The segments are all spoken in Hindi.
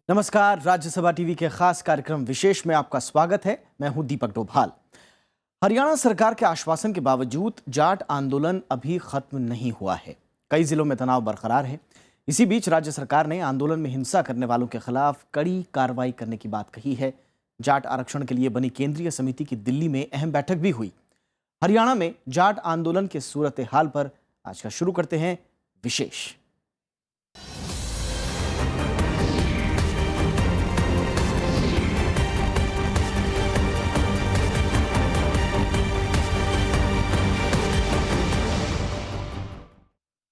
नमस्कार, राज्यसभा टीवी के खास कार्यक्रम विशेष में आपका स्वागत है। मैं हूं दीपक डोभाल। हरियाणा सरकार के आश्वासन के बावजूद जाट आंदोलन अभी खत्म नहीं हुआ है। कई जिलों में तनाव बरकरार है। इसी बीच राज्य सरकार ने आंदोलन में हिंसा करने वालों के खिलाफ कड़ी कार्रवाई करने की बात कही है। जाट आरक्षण के लिए बनी केंद्रीय समिति की दिल्ली में अहम बैठक भी हुई। हरियाणा में जाट आंदोलन के सूरत हाल पर आज का शुरू करते हैं विशेष।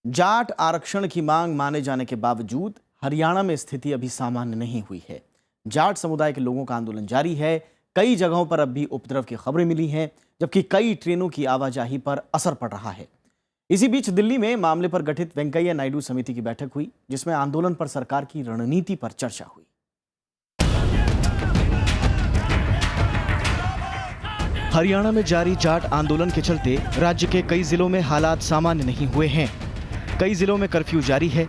जाट आरक्षण की मांग माने जाने के बावजूद हरियाणा में स्थिति अभी सामान्य नहीं हुई है। जाट समुदाय के लोगों का आंदोलन जारी है। कई जगहों पर अब भी उपद्रव की खबरें मिली हैं, जबकि कई ट्रेनों की आवाजाही पर असर पड़ रहा है। इसी बीच दिल्ली में मामले पर गठित वेंकैया नायडू समिति की बैठक हुई, जिसमें आंदोलन पर सरकार की रणनीति पर चर्चा हुई। हरियाणा में जारी जाट आंदोलन के चलते राज्य के कई जिलों में हालात सामान्य नहीं हुए हैं। कई जिलों में कर्फ्यू जारी है।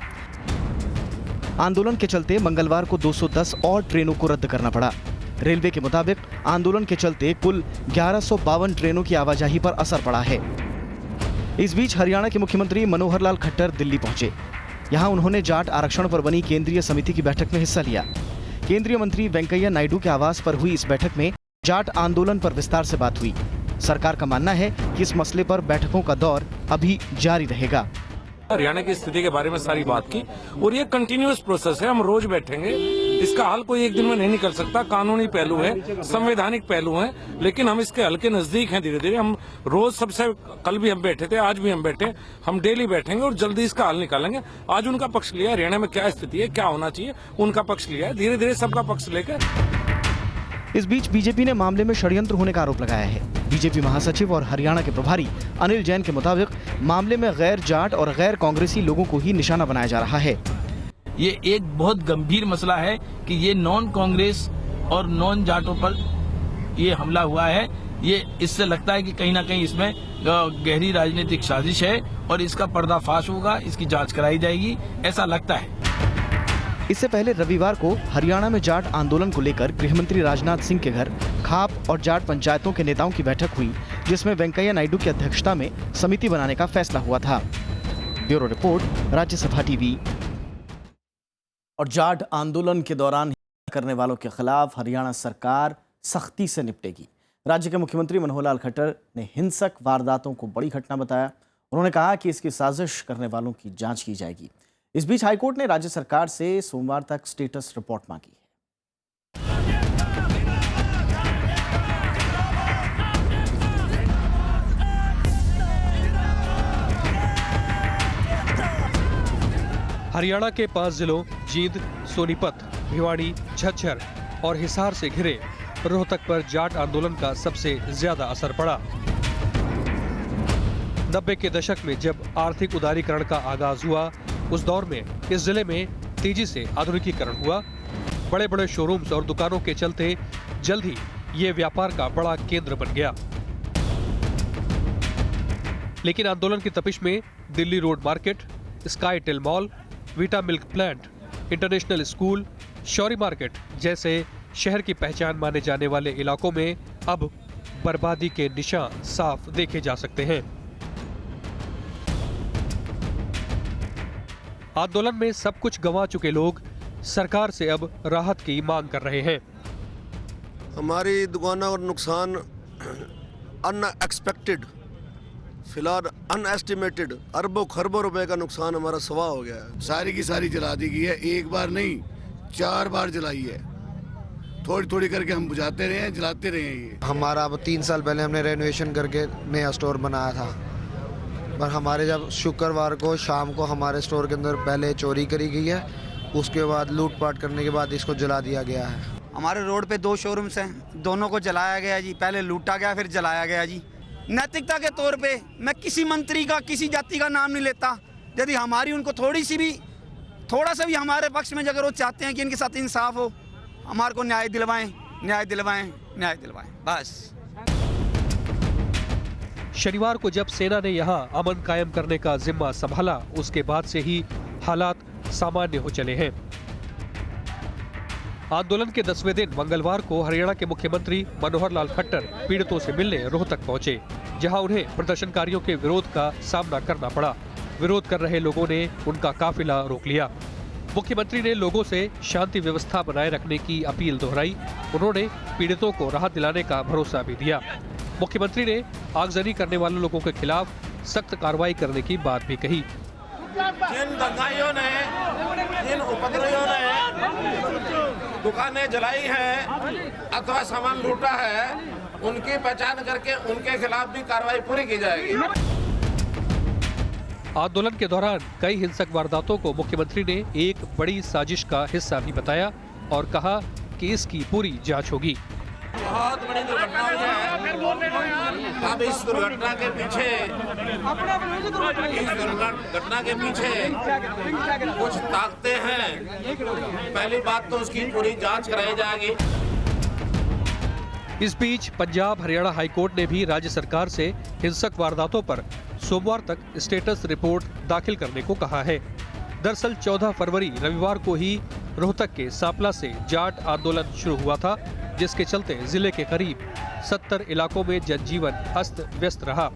आंदोलन के चलते मंगलवार को 210 और ट्रेनों को रद्द करना पड़ा। रेलवे के मुताबिक आंदोलन के चलते कुल 1152 ट्रेनों की आवाजाही पर असर पड़ा है। इस बीच हरियाणा के मुख्यमंत्री मनोहर लाल खट्टर दिल्ली पहुंचे। यहां उन्होंने जाट आरक्षण पर बनी केंद्रीय समिति की बैठक में हिस्सा लिया। केंद्रीय मंत्री वेंकैया नायडू के आवास पर हुई इस बैठक में जाट आंदोलन पर विस्तार से बात हुई। सरकार का मानना है कि इस मसले पर बैठकों का दौर अभी जारी रहेगा। हरियाणा की स्थिति के बारे में सारी बात की और ये कंटिन्यूअस प्रोसेस है। हम रोज बैठेंगे। इसका हल कोई एक दिन में नहीं निकल सकता। कानूनी पहलू है, संवैधानिक पहलू है, लेकिन हम इसके हल के नजदीक हैं। धीरे धीरे हम रोज सबसे, कल भी हम बैठे थे, आज भी हम बैठे, हम डेली बैठेंगे और जल्दी इसका हल निकालेंगे। आज उनका पक्ष लिया, हरियाणा में क्या स्थिति है, क्या होना चाहिए, उनका पक्ष लिया है। धीरे धीरे सबका पक्ष लेकर। इस बीच बीजेपी ने मामले में षड्यंत्र होने का आरोप लगाया है। बीजेपी महासचिव और हरियाणा के प्रभारी अनिल जैन के मुताबिक मामले में गैर जाट और गैर कांग्रेसी लोगों को ही निशाना बनाया जा रहा है। ये एक बहुत गंभीर मसला है कि ये नॉन कांग्रेस और नॉन जाटों पर ये हमला हुआ है। ये इससे लगता है कि कहीं ना कहीं इसमें गहरी राजनीतिक साजिश है और इसका पर्दाफाश होगा, इसकी जांच कराई जाएगी, ऐसा लगता है। इससे पहले रविवार को हरियाणा में जाट आंदोलन को लेकर गृहमंत्री राजनाथ सिंह के घर खाप और जाट पंचायतों के नेताओं की बैठक हुई, जिसमें वेंकैया नायडू की अध्यक्षता में समिति बनाने का फैसला हुआ था। Bureau report, Rajya Sabha TV. और जाट आंदोलन के दौरान हिंसा करने वालों के खिलाफ हरियाणा सरकार सख्ती से निपटेगी। राज्य के मुख्यमंत्री मनोहर लाल खट्टर ने हिंसक वारदातों को बड़ी घटना बताया। उन्होंने कहा कि इसकी साजिश करने वालों की जांच की जाएगी। इस बीच हाईकोर्ट ने राज्य सरकार से सोमवार तक स्टेटस रिपोर्ट मांगी है। हरियाणा के 5 जिलों जींद, सोनीपत, भिवाड़ी, झज्जर और हिसार से घिरे रोहतक पर जाट आंदोलन का सबसे ज्यादा असर पड़ा। 90 के दशक में जब आर्थिक उदारीकरण का आगाज हुआ, उस दौर में इस जिले में तेजी से आधुनिकीकरण हुआ। बड़े बड़े शोरूम्स और दुकानों के चलते जल्द ही ये व्यापार का बड़ा केंद्र बन गया। लेकिन आंदोलन की तपिश में Delhi road market, sky tail mall, Vita milk plant, international school, Shauri market जैसे शहर की पहचान माने जाने वाले इलाकों में अब बर्बादी के निशान साफ देखे जा सकते हैं। आंदोलन में सब कुछ गंवा चुके लोग सरकार से अब राहत की मांग कर रहे हैं। हमारी दुकानों और नुकसान अनएक्सपेक्टेड, फिलहाल अनएस्टिमेटेड अरबों खरबों रुपए का नुकसान हमारा सवा हो गया है। सारी की सारी जला दी गई है। एक बार नहीं, 4 बार जलाई है। थोड़ी थोड़ी करके हम बुझाते रहे हैं, जलाते रहे हैं। ये हमारा अब 3 साल पहले हमने रेनोवेशन करके नया स्टोर बनाया था, पर हमारे जब शुक्रवार को शाम को हमारे स्टोर के अंदर पहले चोरी करी गई है, उसके बाद लूटपाट करने के बाद इसको जला दिया गया है। हमारे रोड पे 2 शोरूम्स हैं, दोनों को जलाया गया जी। पहले लूटा गया, फिर जलाया गया जी। नैतिकता के तौर पे मैं किसी मंत्री का, किसी जाति का नाम नहीं लेता। यदि हमारी उनको थोड़ा सा भी हमारे पक्ष में अगर वो चाहते हैं कि इनके साथ इंसाफ हो, हमारे को न्याय दिलवाएं, न्याय दिलवाएं, न्याय दिलवाएं, बस। शनिवार को जब सेना ने यहां अमन कायम करने का जिम्मा संभाला, उसके बाद से ही हालात सामान्य हो चले हैं। आंदोलन के 10वें दिन मंगलवार को हरियाणा के मुख्यमंत्री मनोहर लाल खट्टर पीड़ितों से मिलने रोहतक पहुंचे, जहां उन्हें प्रदर्शनकारियों के विरोध का सामना करना पड़ा। विरोध कर रहे लोगों ने उनका काफिला रोक लिया। मुख्यमंत्री ने लोगों से शांति व्यवस्था बनाए रखने की अपील दोहराई। उन्होंने पीड़ितों को राहत दिलाने का भरोसा भी दिया। मुख्यमंत्री ने आगजनी करने वाले लोगों के खिलाफ सख्त कार्रवाई करने की बात भी कही। जिन दंगाइयों ने, जिन उपद्रवियों ने दुकानें जलाई हैं अथवा सामान लूटा है, उनकी पहचान करके उनके खिलाफ भी कार्रवाई पूरी की जाएगी। आंदोलन के दौरान कई हिंसक वारदातों को मुख्यमंत्री ने एक बड़ी साजिश का हिस्सा भी बताया और कहा कि इसकी पूरी जांच होगी। बहुत बड़ी दुर्घटना हुई है। अब इस दुर्घटना के पीछे कुछ ताकतें हैं। पहली बात तो उसकी पूरी जांच कराई जाएगी। इस बीच पंजाब हरियाणा हाईकोर्ट ने भी राज्य सरकार से हिंसक वारदातों पर सोमवार तक स्टेटस रिपोर्ट दाखिल करने को कहा है। दरअसल 14 फरवरी रविवार को ही रोहतक के सांपला से जाट आंदोलन शुरू हुआ था, जिसके चलते जिले के करीब 70 इलाकों में जनजीवन अस्त व्यस्त रहा।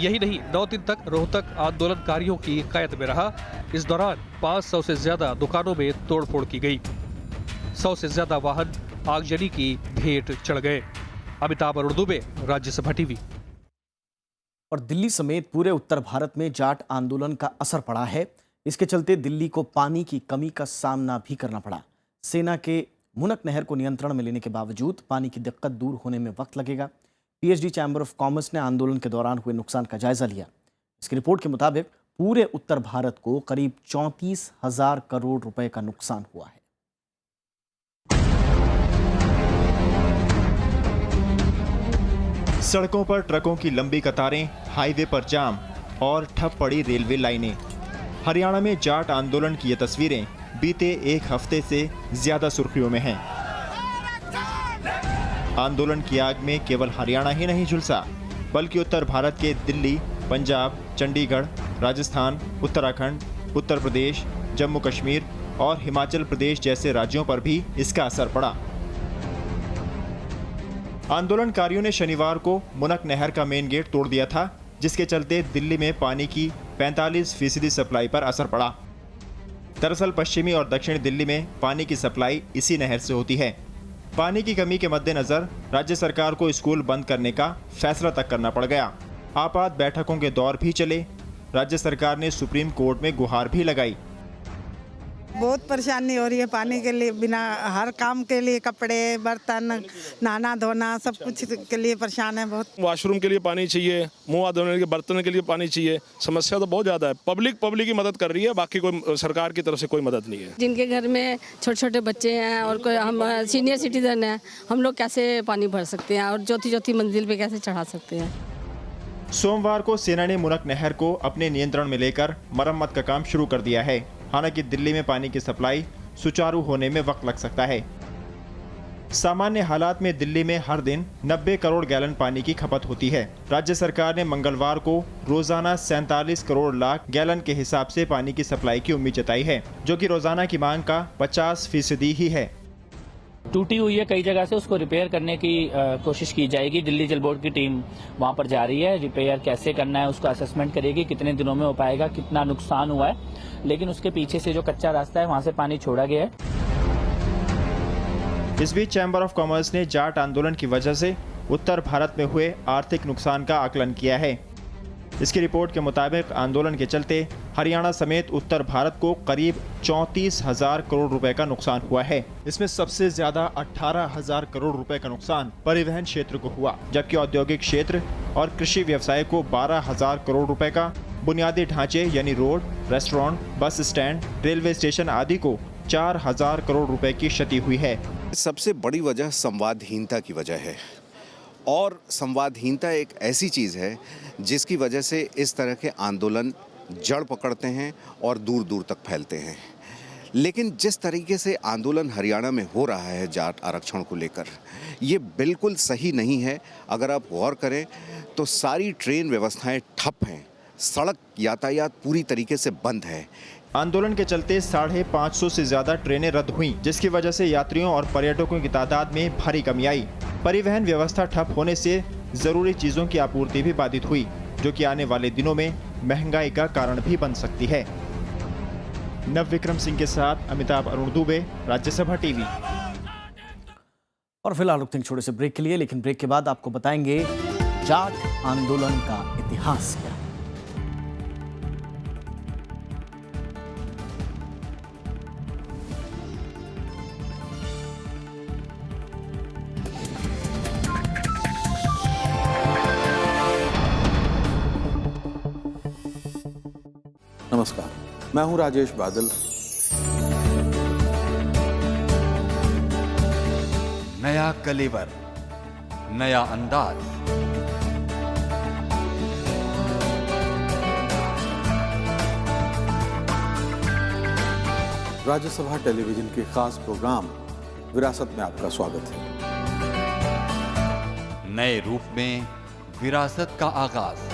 यही नहीं, 9 दिन तक रोहतक आंदोलनकारियों की कैद में रहा। इस दौरान 500 से ज्यादा दुकानों में तोड़फोड़ की गई। 100 से ज्यादा वाहन आगजनी की भेंट चढ़ गए। अमिताभ अरुण दुबे, राज्यसभा टीवी। और दिल्ली समेत पूरे उत्तर भारत में जाट आंदोलन का असर पड़ा है। इसके चलते दिल्ली को पानी की कमी का सामना भी करना पड़ा। सेना के मुनक नहर को नियंत्रण में लेने के बावजूद पानी की दिक्कत दूर होने में वक्त लगेगा। पीएचडी चैम्बर ऑफ कॉमर्स ने आंदोलन के दौरान हुए नुकसान का जायजा लिया। इसकी रिपोर्ट के मुताबिक पूरे उत्तर भारत को करीब 34,000 करोड़ रुपए का नुकसान हुआ है। सड़कों पर ट्रकों की लंबी कतारें, हाईवे पर जाम और ठप पड़ी रेलवे लाइनें। हरियाणा में जाट आंदोलन की ये तस्वीरें बीते एक हफ्ते से ज्यादा सुर्खियों में हैं। आंदोलन की आग में केवल हरियाणा ही नहीं झुलसा, बल्कि उत्तर भारत के दिल्ली, पंजाब, चंडीगढ़, राजस्थान, उत्तराखंड, उत्तर प्रदेश, जम्मू कश्मीर और हिमाचल प्रदेश जैसे राज्यों पर भी इसका असर पड़ा। आंदोलनकारियों ने शनिवार को मुनक नहर का मेन गेट तोड़ दिया था, जिसके चलते दिल्ली में पानी की 45% सप्लाई पर असर पड़ा। दरअसल पश्चिमी और दक्षिणी दिल्ली में पानी की सप्लाई इसी नहर से होती है। पानी की कमी के मद्देनजर राज्य सरकार को स्कूल बंद करने का फैसला तक करना पड़ गया। आपात बैठकों के दौर भी चले। राज्य सरकार ने सुप्रीम कोर्ट में गुहार भी लगाई। बहुत परेशानी हो रही है पानी के लिए, बिना हर काम के लिए, कपड़े, बर्तन, नहाना धोना, सब कुछ के लिए परेशान है बहुत। वॉशरूम के लिए पानी चाहिए, मुंह हाथ धोने के बर्तन के लिए पानी चाहिए। समस्या तो बहुत ज़्यादा है। पब्लिक की मदद कर रही है, बाकी कोई सरकार की तरफ से कोई मदद नहीं है। जिनके घर में छोटे छोटे बच्चे हैं और कोई हम सीनियर सिटीजन हैं, हम लोग कैसे पानी भर सकते हैं और चौथी मंजिल पे कैसे चढ़ा सकते हैं। सोमवार को सेना ने मुनक नहर को अपने नियंत्रण में लेकर मरम्मत का काम शुरू कर दिया है। हालांकि दिल्ली में पानी की सप्लाई सुचारू होने में वक्त लग सकता है। सामान्य हालात में दिल्ली में हर दिन 90 करोड़ गैलन पानी की खपत होती है। राज्य सरकार ने मंगलवार को रोजाना 47 करोड़ लाख गैलन के हिसाब से पानी की सप्लाई की उम्मीद जताई है, जो कि रोजाना की मांग का 50% ही है। टूटी हुई है कई जगह से, उसको रिपेयर करने की कोशिश की जाएगी। दिल्ली जल बोर्ड की टीम वहां पर जा रही है। रिपेयर कैसे करना है उसका असेसमेंट करेगी, कितने दिनों में हो पाएगा, कितना नुकसान हुआ है। लेकिन उसके पीछे से जो कच्चा रास्ता है वहां से पानी छोड़ा गया है। इस बीच चैम्बर ऑफ कॉमर्स ने जाट आंदोलन की वजह से उत्तर भारत में हुए आर्थिक नुकसान का आकलन किया है। इसकी रिपोर्ट के मुताबिक आंदोलन के चलते हरियाणा समेत उत्तर भारत को करीब 34,000 करोड़ रुपए का नुकसान हुआ है। इसमें सबसे ज्यादा 18,000 करोड़ रुपए का नुकसान परिवहन क्षेत्र को हुआ, जबकि औद्योगिक क्षेत्र और कृषि व्यवसाय को 12,000 करोड़ रुपए का, बुनियादी ढांचे यानी road, restaurant, bus stand, railway station आदि को 4,000 करोड़ रुपए की क्षति हुई है। सबसे बड़ी वजह संवादहीनता की वजह है, और संवादहीनता एक ऐसी चीज़ है जिसकी वजह से इस तरह के आंदोलन जड़ पकड़ते हैं और दूर दूर तक फैलते हैं। लेकिन जिस तरीके से आंदोलन हरियाणा में हो रहा है जाट आरक्षण को लेकर, ये बिल्कुल सही नहीं है। अगर आप गौर करें तो सारी ट्रेन व्यवस्थाएं ठप हैं, सड़क यातायात पूरी तरीके से बंद है। आंदोलन के चलते 550 से ज्यादा ट्रेनें रद्द हुईं, जिसकी वजह से यात्रियों और पर्यटकों की तादाद में भारी कमी आई। परिवहन व्यवस्था ठप होने से जरूरी चीजों की आपूर्ति भी बाधित हुई, जो कि आने वाले दिनों में महंगाई का कारण भी बन सकती है। नवविक्रम सिंह के साथ अमिताभ अरुण दुबे, राज्यसभा टीवी। और फिलहाल रुकते हैं छोटे से ब्रेक के लिए, लेकिन ब्रेक के बाद आपको बताएंगे जाट आंदोलन का इतिहास क्या है। नमस्कार, मैं हूं राजेश बादल। नया कलेवर, नया अंदाज, राज्यसभा टेलीविजन के खास प्रोग्राम विरासत में आपका स्वागत है। नए रूप में विरासत का आगाज।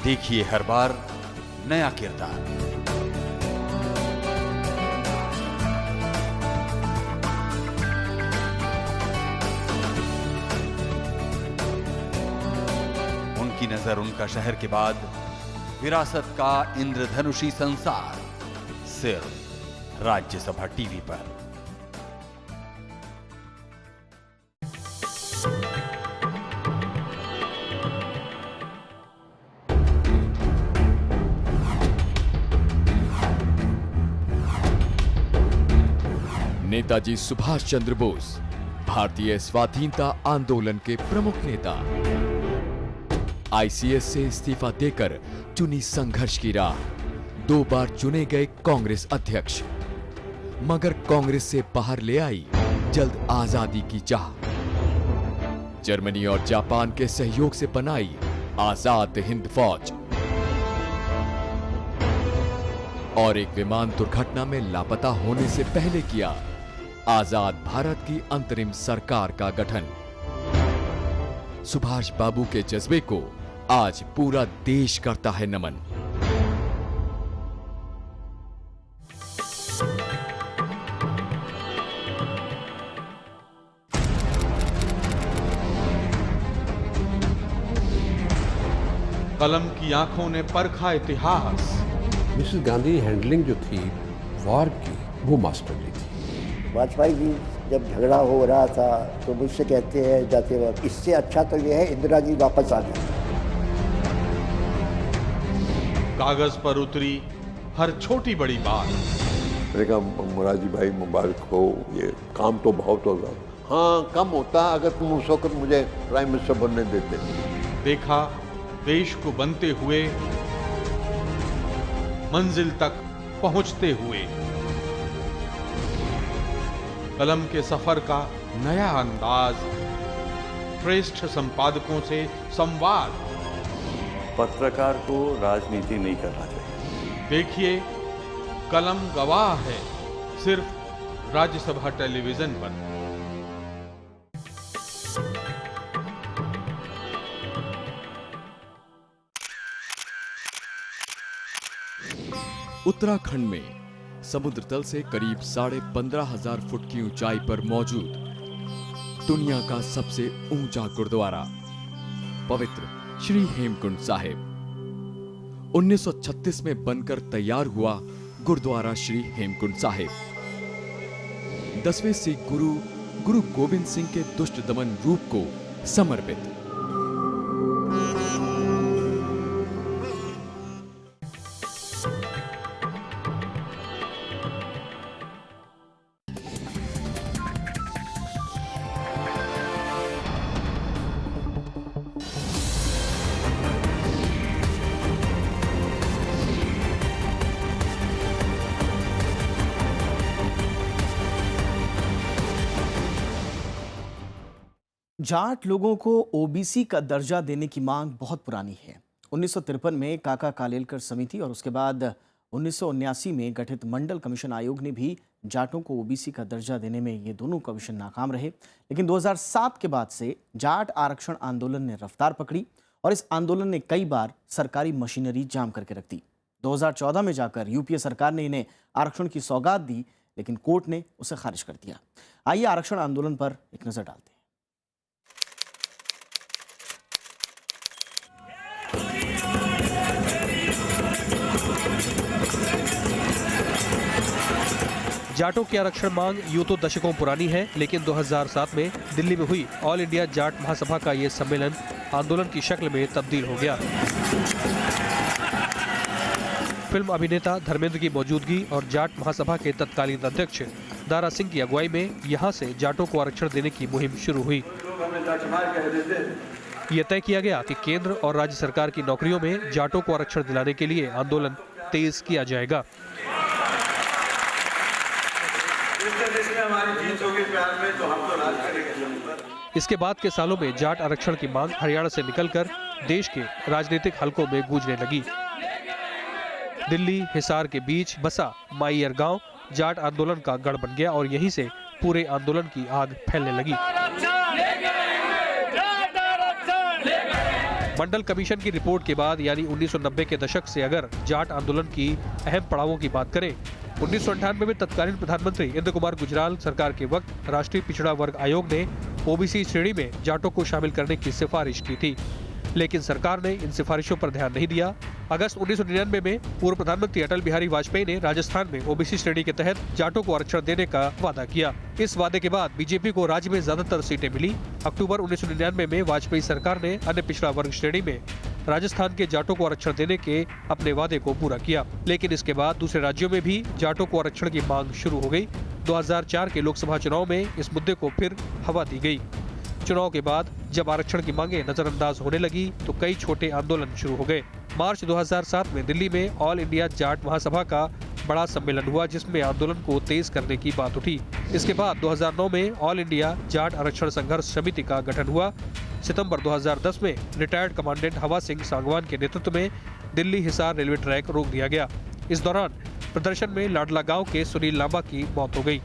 देखिए हर बार नया किरदार। उनकी नजर उनका शहर के बाद विरासत का इंद्रधनुषी संसार, सिर्फ राज्यसभा टीवी पर। नेताजी सुभाष चंद्र बोस, भारतीय स्वाधीनता आंदोलन के प्रमुख नेता, आईसीएस से इस्तीफा देकर चुनी संघर्ष की राह। 2 बार चुने गए कांग्रेस अध्यक्ष, मगर कांग्रेस से बाहर ले आई जल्द आजादी की चाह। जर्मनी और जापान के सहयोग से बनाई आजाद हिंद फौज, और एक विमान दुर्घटना में लापता होने से पहले किया आजाद भारत की अंतरिम सरकार का गठन। सुभाष बाबू के जज्बे को आज पूरा देश करता है नमन। कलम की आंखों ने परखा इतिहास। मिसेस गांधी हैंडलिंग जो थी वॉर की, वो मास्टरली थी। वाजपेयी जी जब झगड़ा हो रहा था तो मुझसे कहते हैं जाते वक्त, इससे अच्छा तो यह है इंदिरा जी वापस आ जाए। कागज पर उतरी हर छोटी बड़ी बात। मैंने कहा मोरारजी भाई मुबारक हो, ये काम तो बहुत होगा। हाँ, कम होता अगर तुम उस वक्त मुझे प्राइम मिनिस्टर बनने देते। देखा देश को बनते हुए, मंजिल तक पहुंचते हुए। कलम के सफर का नया अंदाज, श्रेष्ठ संपादकों से संवाद। पत्रकार को राजनीति नहीं करना चाहिए। देखिए कलम गवाह है, सिर्फ राज्यसभा टेलीविजन पर। उत्तराखंड में समुद्र तल से करीब 15,500 फुट की ऊंचाई पर मौजूद दुनिया का सबसे ऊंचा गुरुद्वारा, पवित्र श्री हेमकुंड साहिब। 1936 में बनकर तैयार हुआ गुरुद्वारा श्री हेमकुंड साहिब 10वें सिख गुरु गोविंद सिंह के दुष्ट दमन रूप को समर्पित। जाट लोगों को ओबीसी का दर्जा देने की मांग बहुत पुरानी है। 1953 में काका कालेलकर समिति और उसके बाद 1979 में गठित मंडल कमीशन आयोग ने भी जाटों को ओबीसी का दर्जा देने में ये दोनों कमीशन नाकाम रहे। लेकिन 2007 के बाद से जाट आरक्षण आंदोलन ने रफ्तार पकड़ी और इस आंदोलन ने कई बार सरकारी मशीनरी जाम करके रख दी। 2014 में जाकर यूपीए सरकार ने इन्हें आरक्षण की सौगात दी, लेकिन कोर्ट ने उसे खारिज कर दिया। आइए आरक्षण आंदोलन पर एक नजर डालते हैं। जाटों की आरक्षण मांग यूं तो दशकों पुरानी है, लेकिन 2007 में दिल्ली में हुई ऑल इंडिया जाट महासभा का ये सम्मेलन आंदोलन की शक्ल में तब्दील हो गया। फिल्म अभिनेता धर्मेंद्र की मौजूदगी और जाट महासभा के तत्कालीन अध्यक्ष दारा सिंह की अगुवाई में यहां से जाटों को आरक्षण देने की मुहिम शुरू हुई। ये तय किया गया कि केंद्र और राज्य सरकार की नौकरियों में जाटों को आरक्षण दिलाने के लिए आंदोलन तेज किया जाएगा। इसके बाद के सालों में जाट आरक्षण की मांग हरियाणा से निकलकर देश के राजनीतिक हलकों में गूंजने लगी। दिल्ली हिसार के बीच बसा माईयर गांव जाट आंदोलन का गढ़ बन गया और यहीं से पूरे आंदोलन की आग फैलने लगी। मंडल कमीशन की रिपोर्ट के बाद यानी 1990 के दशक से अगर जाट आंदोलन की अहम पड़ावों की बात करें, 1998 में तत्कालीन प्रधानमंत्री इंद्र कुमार गुजराल सरकार के वक्त राष्ट्रीय पिछड़ा वर्ग आयोग ने ओबीसी श्रेणी में जाटों को शामिल करने की सिफारिश की थी, लेकिन सरकार ने इन सिफारिशों पर ध्यान नहीं दिया। अगस्त 1999 में पूर्व प्रधानमंत्री अटल बिहारी वाजपेयी ने राजस्थान में ओबीसी श्रेणी के तहत जाटों को आरक्षण देने का वादा किया। इस वादे के बाद बीजेपी को राज्य में ज्यादातर सीटें मिली। अक्टूबर 1999 में वाजपेयी सरकार ने अन्य पिछड़ा वर्ग श्रेणी में राजस्थान के जाटों को आरक्षण देने के अपने वादे को पूरा किया, लेकिन इसके बाद दूसरे राज्यों में भी जाटों को आरक्षण की मांग शुरू हो गई। 2004 के लोकसभा चुनाव में इस मुद्दे को फिर हवा दी गई। चुनाव के बाद जब आरक्षण की मांगें नजरअंदाज होने लगी तो कई छोटे आंदोलन शुरू हो गए। मार्च 2007 में दिल्ली में ऑल इंडिया जाट महासभा का बड़ा सम्मेलन हुआ, जिसमें आंदोलन को तेज करने की बात उठी। इसके बाद 2009 में ऑल इंडिया जाट आरक्षण संघर्ष समिति का गठन हुआ। सितंबर 2010 में रिटायर्ड कमांडेंट हवा सिंह सांगवान के नेतृत्व में दिल्ली हिसार रेलवे ट्रैक रोक दिया गया। इस दौरान प्रदर्शन में लाडला गांव के सुनील लांबा की मौत हो गई।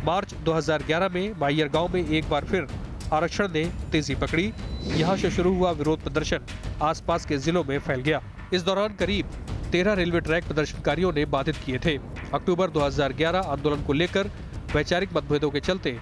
मार्च 2011 में माईयर गांव में एक बार फिर आरक्षण ने तेजी पकड़ी। यहां से शुरू हुआ विरोध प्रदर्शन आसपास के जिलों में फैल गया। इस दौरान करीब 13 रेलवे ट्रैक प्रदर्शनकारियों ने बाधित किए थे। अक्टूबर 2011 आंदोलन को लेकर वैचारिक मतभेदों के चलते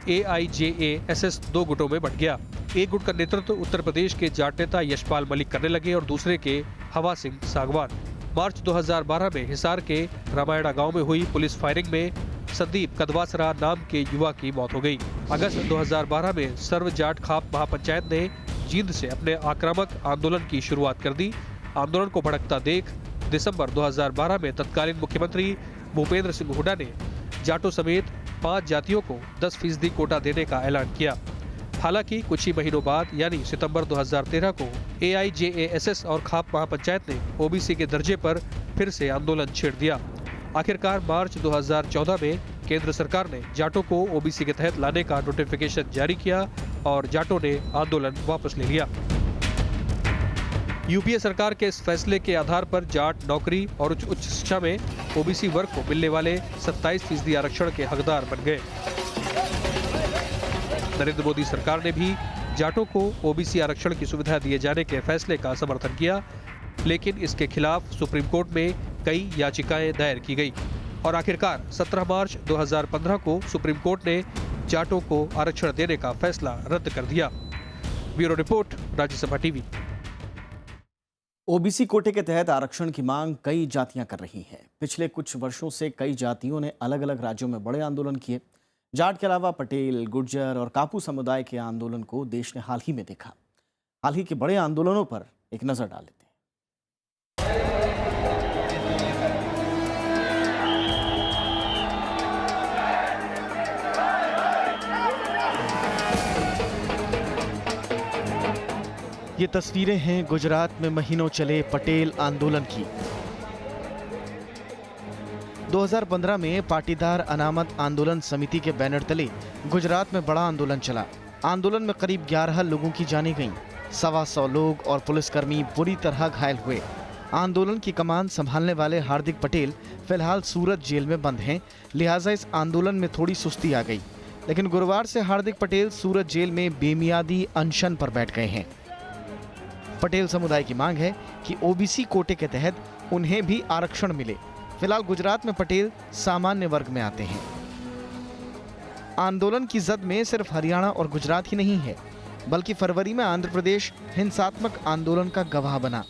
AIJASS 2 गुटों में बंट गया। एक गुट का नेतृत्व उत्तर प्रदेश के जाट नेता यशपाल मलिक करने लगे और दूसरे के हवा सिंह सांगवान। मार्च 2012 में हिसार के रामायणा गांव में हुई पुलिस फायरिंग में संदीप कदवासरा नाम के युवा की मौत हो गई। अगस्त 2012 में सर्व जाट खाप महापंचायत ने जींद से अपने आक्रामक आंदोलन की शुरुआत कर दी। आंदोलन को भड़कता देख दिसंबर 2012 में तत्कालीन मुख्यमंत्री भूपेंद्र सिंह हुड्डा ने जाटों समेत 5 जातियों को 10% कोटा देने का ऐलान किया। हालांकि कुछ ही महीनों बाद यानी सितंबर 2013 को AIJASS और खाप महापंचायत ने ओबीसी के दर्जे पर फिर से आंदोलन छेड़ दिया। आखिरकार मार्च 2014 में केंद्र सरकार ने जाटों को ओबीसी के तहत लाने का नोटिफिकेशन जारी किया और जाटों ने आंदोलन वापस ले लिया। यूपीए सरकार के इस फैसले के आधार पर जाट नौकरी और उच्च शिक्षा में ओबीसी वर्ग को मिलने वाले 27% आरक्षण के हकदार बन गए। नरेंद्र मोदी सरकार ने भी जाटों को ओबीसी आरक्षण की सुविधा दिए जाने के फैसले का समर्थन किया, लेकिन इसके खिलाफ सुप्रीम कोर्ट में कई याचिकाएं दायर की गई और आखिरकार 17 मार्च 2015 को सुप्रीम कोर्ट ने जाटों को आरक्षण देने का फैसला रद्द कर दिया। Bureau report, Rajya Sabha TV. OBC कोटे के तहत आरक्षण की मांग कई जातियां कर रही हैं। पिछले कुछ वर्षों से कई जातियों ने अलग अलग राज्यों में बड़े आंदोलन किए। जाट के अलावा पटेल, गुर्जर और कापू समुदाय के आंदोलन को देश ने हाल ही में देखा। हाल ही के बड़े आंदोलनों पर एक नजर डाल लेते हैं। ये तस्वीरें हैं गुजरात में महीनों चले पटेल आंदोलन की। 2015 में पाटीदार अनामत आंदोलन समिति के बैनर तले गुजरात में बड़ा आंदोलन चला। आंदोलन में करीब 11 लोगों की जानें गईं। 125 लोग और पुलिसकर्मी बुरी तरह घायल हुए। आंदोलन की कमान संभालने वाले हार्दिक पटेल फिलहाल सूरत जेल में बंद हैं, लिहाजा इस आंदोलन में थोड़ी सुस्ती आ गई। लेकिन गुरुवार से हार्दिक पटेल सूरत जेल में बेमियादी अनशन पर बैठ गए हैं। पटेल समुदाय की मांग है कि ओबीसी कोटे के तहत उन्हें भी आरक्षण मिले। फिलहाल गुजरात में पटेल सामान्य वर्ग में आते हैं। आंदोलन की जद में सिर्फ हरियाणा और गुजरात ही नहीं है, बल्कि फरवरी में आंध्र प्रदेश हिंसात्मक आंदोलन का गवाह बना।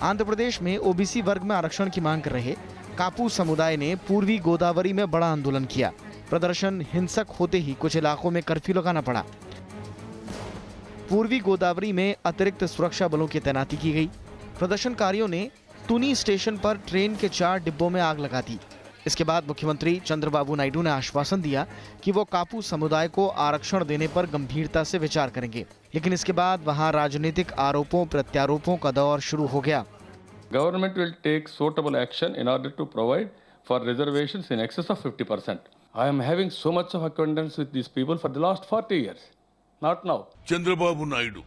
आंध्र प्रदेश में ओबीसी वर्ग में आरक्षण की मांग कर रहे कापू समुदाय ने पूर्वी गोदावरी में बड़ा आंदोलन किया। प्रदर्शन हिंसक होते ही कुछ इलाकों में कर्फ्यू लगाना पड़ा। पूर्वी गोदावरी में अतिरिक्त सुरक्षा बलों की तैनाती की गई। प्रदर्शनकारियों ने तुनी स्टेशन पर ट्रेन के 4 डिब्बों में आग लगा दी। इसके बाद मुख्यमंत्री चंद्रबाबू नायडू ने आश्वासन दिया कि वो कापू समुदाय को आरक्षण देने पर गंभीरता से विचार करेंगे, लेकिन इसके बाद वहां राजनीतिक आरोपों प्रत्यारोपों का दौर शुरू हो गया। Government will take suitable action in order to provide for reservations in excess of 50%. I am having so much of acquaintance with these people for the last 40 years. Not now. Chandrababu Naidu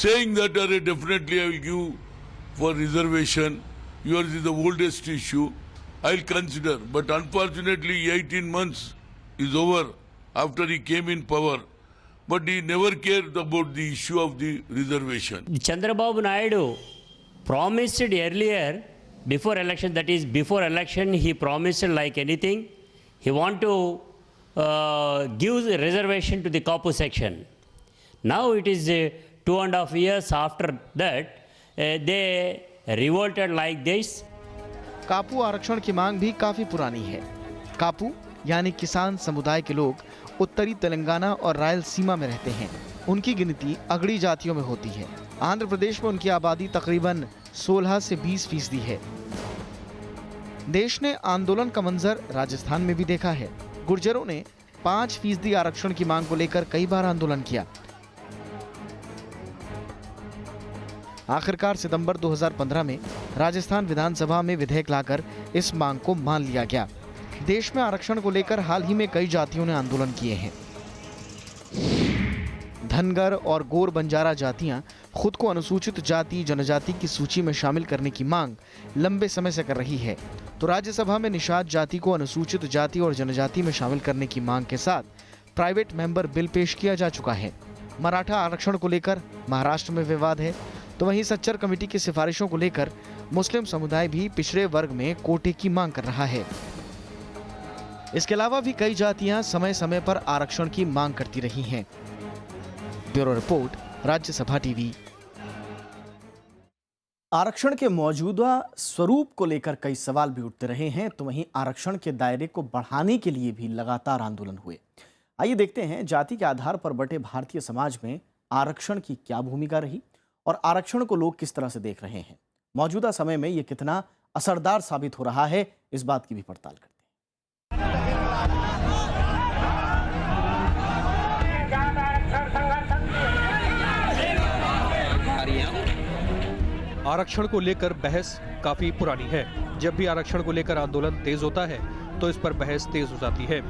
saying that definitely I will give for reservation. Yours is the oldest issue. I'll consider. But unfortunately 18 months is over after he came in power. But he never cared about the issue of the reservation. Chandrababu Naidu promised earlier before election, that is before election he promised like anything. He want to give the reservation to the Kapu section. Now it is 2.5 years after that they revolted like this. कापू आरक्षण की मांग भी काफी पुरानी है। कापू यानी किसान समुदाय के लोग उत्तरी तेलंगाना और रायलसीमा में रहते हैं। उनकी गिनती अगड़ी जातियों में होती है। आंध्र प्रदेश में उनकी आबादी तकरीबन 16 से 20% है। देश ने आंदोलन का मंजर राजस्थान में भी देखा है। गुर्जरों ने 5% आरक्षण की मांग को लेकर कई बार आंदोलन किया। आखिरकार सितंबर 2015 में राजस्थान विधानसभा में विधेयक लाकर इस मांग को मान लिया गया। देश में आरक्षण को लेकर हाल ही में कई जातियों ने आंदोलन किए हैं। धनगर और गोर बंजारा जातियां खुद को अनुसूचित जाति जनजाति की सूची में शामिल करने की मांग लंबे समय से कर रही है, तो राज्यसभा में निषाद जाति को अनुसूचित जाति और जनजाति में शामिल करने की मांग के साथ प्राइवेट मेंबर बिल पेश किया जा चुका है। मराठा आरक्षण को लेकर महाराष्ट्र में विवाद है, तो वहीं सच्चर कमेटी की सिफारिशों को लेकर मुस्लिम समुदाय भी पिछड़े वर्ग में कोटे की मांग कर रहा है। इसके अलावा भी कई जातियां समय समय पर आरक्षण की मांग करती रही हैं। Bureau report, Rajya Sabha TV. आरक्षण के मौजूदा स्वरूप को लेकर कई सवाल भी उठते रहे हैं, तो वहीं आरक्षण के दायरे को बढ़ाने के लिए भी लगातार आंदोलन हुए। आइए देखते हैं जाति के आधार पर बटे भारतीय समाज में आरक्षण की क्या भूमिका रही और आरक्षण को लोग किस तरह से देख रहे हैं। मौजूदा समय में ये कितना असरदार साबित हो रहा है, इस बात की भी पड़ताल करते हैं। आरक्षण को लेकर बहस काफी पुरानी है। जब भी आरक्षण को लेकर आंदोलन तेज होता है तो इस पर बहस तेज हो जाती है।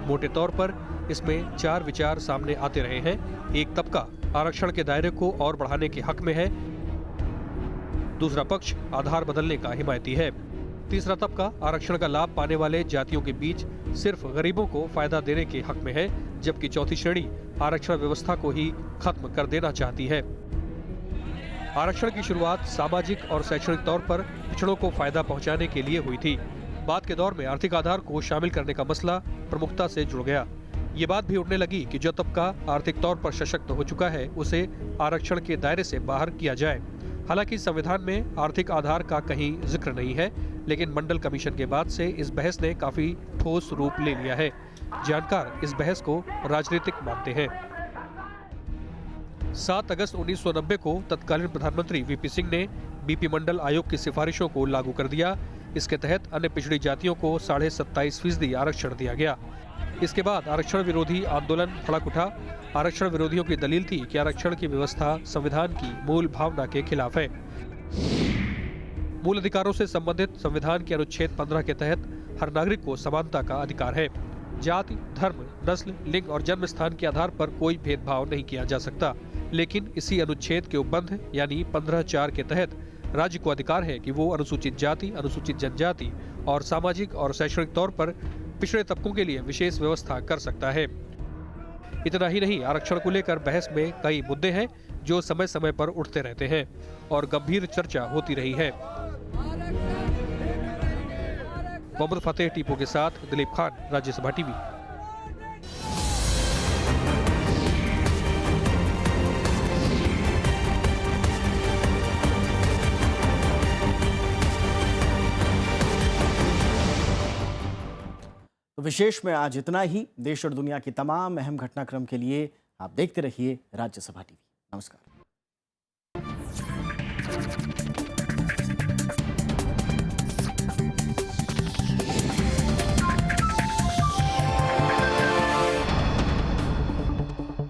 मोटे तौर पर इसमें 4 विचार सामने आते रहे हैं। एक तबका आरक्षण के दायरे को और बढ़ाने के हक में है, दूसरा पक्ष आधार बदलने का हिमायती है, तीसरा तबका आरक्षण का लाभ पाने वाले जातियों के बीच सिर्फ गरीबों को फायदा देने के हक में है, जबकि चौथी श्रेणी आरक्षण व्यवस्था को ही खत्म कर देना चाहती है। आरक्षण की शुरुआत सामाजिक और शैक्षणिक तौर पर पिछड़ों को फायदा पहुंचाने के लिए हुई थी। बाद के दौर में आर्थिक आधार को शामिल करने का मसला प्रमुखता से जुड़ गया। ये बात भी उठने लगी कि जो तबका आर्थिक तौर पर सशक्त हो चुका है उसे आरक्षण के दायरे से बाहर किया जाए। हालांकि संविधान में आर्थिक आधार का कहीं जिक्र नहीं है, लेकिन मंडल कमीशन के बाद से इस बहस ने काफी ठोस रूप ले लिया है। जानकार इस बहस को राजनीतिक मानते हैं। 7 अगस्त 1990 को तत्कालीन प्रधानमंत्री वीपी सिंह ने बीपी मंडल आयोग की सिफारिशों को लागू कर दिया। इसके तहत अन्य पिछड़ी जातियों को 27.5% आरक्षण दिया गया। इसके बाद आरक्षण विरोधी आंदोलन भड़क उठा। आरक्षण विरोधियों की दलील थी कि आरक्षण की व्यवस्था संविधान की मूल भावना के खिलाफ है। मूल अधिकारों से संबंधित संविधान के अनुच्छेद 15 के तहत हर नागरिक को समानता का अधिकार है। जाति, धर्म, नस्ल, लिंग और जन्म स्थान के आधार पर कोई भेदभाव नहीं किया जा सकता। लेकिन इसी अनुच्छेद के उपबंध यानी 15(4) के तहत राज्य को अधिकार है कि वो अनुसूचित जाति, अनुसूचित जनजाति और सामाजिक और शैक्षणिक तौर पर पिछड़े तबकों के लिए विशेष व्यवस्था कर सकता है। इतना ही नहीं, आरक्षण को लेकर बहस में कई मुद्दे हैं जो समय समय पर उठते रहते हैं और गंभीर चर्चा होती रही है। मोहम्मद फतेह टीपू के साथ दिलीप खान, राज्यसभा टीवी। तो विशेष में आज इतना ही। देश और दुनिया की तमाम अहम घटनाक्रम के लिए आप देखते रहिए राज्यसभा टीवी। नमस्कार।